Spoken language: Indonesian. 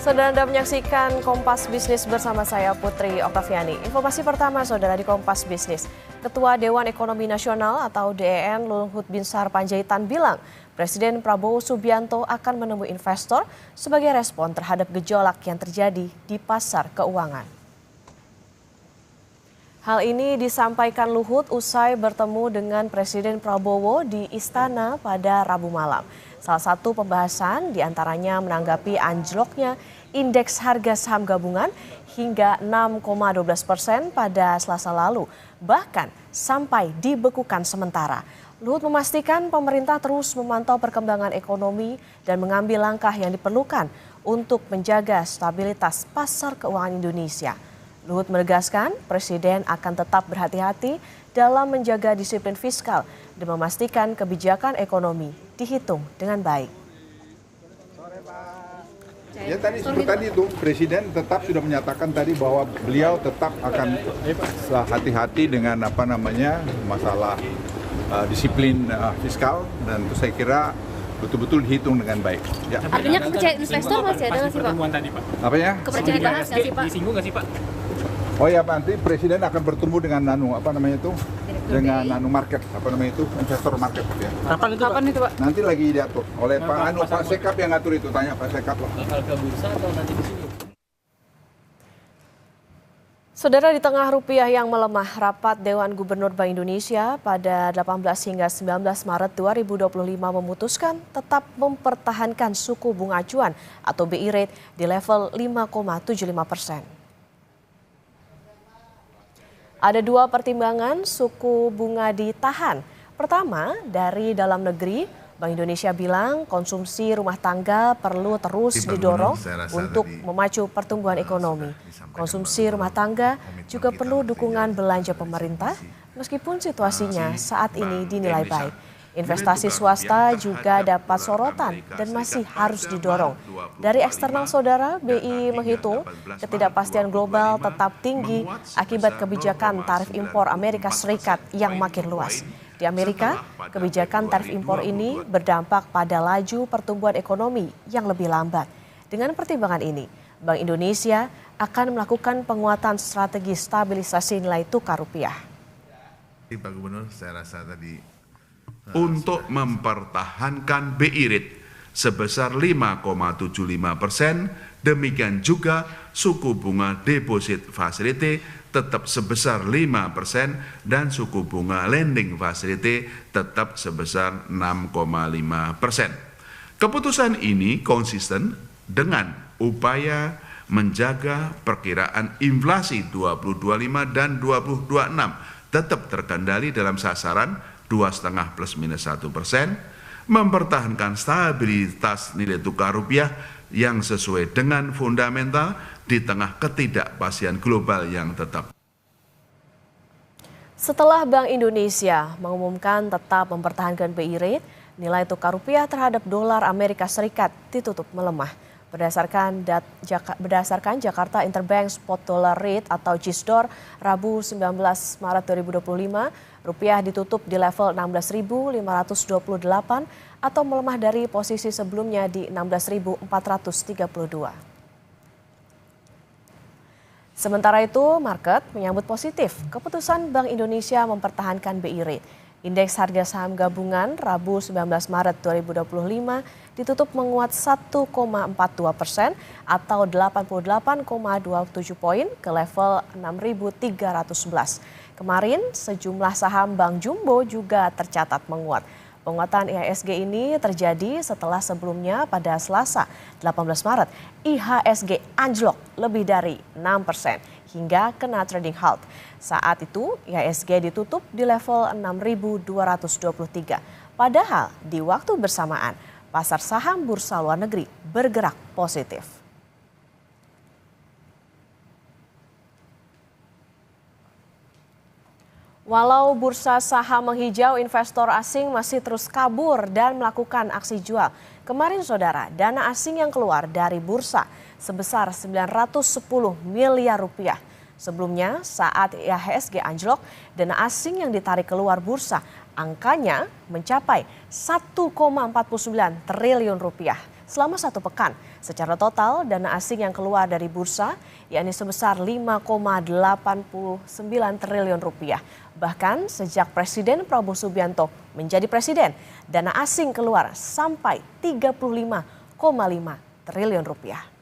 Saudara Anda menyaksikan Kompas Bisnis bersama saya Putri Oktaviani. Informasi pertama saudara di Kompas Bisnis. Ketua Dewan Ekonomi Nasional atau DEN Luhut Binsar Panjaitan bilang Presiden Prabowo Subianto akan menemui investor sebagai respon terhadap gejolak yang terjadi di pasar keuangan. Hal ini disampaikan Luhut usai bertemu dengan Presiden Prabowo di Istana pada Rabu malam. Salah satu pembahasan diantaranya menanggapi anjloknya indeks harga saham gabungan hingga 6,12% pada Selasa lalu, bahkan sampai dibekukan sementara. Luhut memastikan pemerintah terus memantau perkembangan ekonomi dan mengambil langkah yang diperlukan untuk menjaga stabilitas pasar keuangan Indonesia. Luhut menegaskan Presiden akan tetap berhati-hati dalam menjaga disiplin fiskal dan memastikan kebijakan ekonomi dihitung dengan baik. Ya tadi itu Presiden tetap sudah menyatakan tadi bahwa beliau tetap akan hati-hati dengan masalah disiplin fiskal, dan itu saya kira betul-betul dihitung dengan baik. Ya. Artinya kepercayaan investor masih ada nggak sih Pak? Tadi, Pak? Apanya? Kepercayaan bahas nggak sih Pak? Disinggung nggak sih Pak? Oh ya, nanti Presiden akan bertemu dengan dengan market, investor market ya. Kapan itu Pak? Nanti lagi diatur oleh Pak Sekap yang ngatur itu, tanya Pak Sekap lah. Bakal ke bursa atau nanti di sini? Saudara, di tengah rupiah yang melemah, rapat Dewan Gubernur Bank Indonesia pada 18 hingga 19 Maret 2025 memutuskan tetap mempertahankan suku bunga acuan atau BI rate di level 5,75%. Ada dua pertimbangan suku bunga ditahan. Pertama, dari dalam negeri, Bank Indonesia bilang konsumsi rumah tangga perlu terus didorong untuk memacu pertumbuhan ekonomi. Konsumsi rumah tangga juga perlu dukungan belanja pemerintah, meskipun situasinya saat ini dinilai baik. Investasi swasta juga dapat sorotan dan masih harus didorong. Dari eksternal saudara, BI menghitung ketidakpastian global tetap tinggi akibat kebijakan tarif impor Amerika Serikat yang makin luas. Di Amerika, kebijakan tarif impor ini berdampak pada laju pertumbuhan ekonomi yang lebih lambat. Dengan pertimbangan ini, Bank Indonesia akan melakukan penguatan strategi stabilisasi nilai tukar rupiah. Pak Gubernur, saya rasa tadi untuk mempertahankan BI rate sebesar 5,75%, demikian juga suku bunga deposit facility tetap sebesar 5% dan suku bunga lending facility tetap sebesar 6,5%. Keputusan ini konsisten dengan upaya menjaga perkiraan inflasi 2025 dan 2026 tetap terkendali dalam sasaran 2,5 plus minus 1%, mempertahankan stabilitas nilai tukar rupiah yang sesuai dengan fundamental di tengah ketidakpastian global yang tetap. Setelah Bank Indonesia mengumumkan tetap mempertahankan BI rate, nilai tukar rupiah terhadap dolar Amerika Serikat ditutup melemah. Berdasarkan Jakarta Interbank Spot Dollar Rate atau JISDOR, Rabu 19 Maret 2025, rupiah ditutup di level 16.528 atau melemah dari posisi sebelumnya di 16.432. Sementara itu, market menyambut positif keputusan Bank Indonesia mempertahankan BI rate. Indeks harga saham gabungan Rabu 19 Maret 2025 ditutup menguat 1,42% atau 88,27 poin ke level 6.311. Kemarin sejumlah saham Bank Jumbo juga tercatat menguat. Penguatan IHSG ini terjadi setelah sebelumnya pada Selasa 18 Maret IHSG anjlok lebih dari 6% hingga kena trading halt. Saat itu IHSG ditutup di level 6.223. Padahal di waktu bersamaan pasar saham bursa luar negeri bergerak positif. Walau bursa saham menghijau, investor asing masih terus kabur dan melakukan aksi jual. Kemarin saudara, dana asing yang keluar dari bursa sebesar 910 miliar rupiah. Sebelumnya saat IHSG anjlok, dana asing yang ditarik keluar bursa angkanya mencapai 1,49 triliun rupiah. Selama satu pekan, Secara total, dana asing yang keluar dari bursa yakni sebesar 5,89 triliun rupiah. Bahkan sejak Presiden Prabowo Subianto menjadi presiden, dana asing keluar sampai 35,5 triliun rupiah.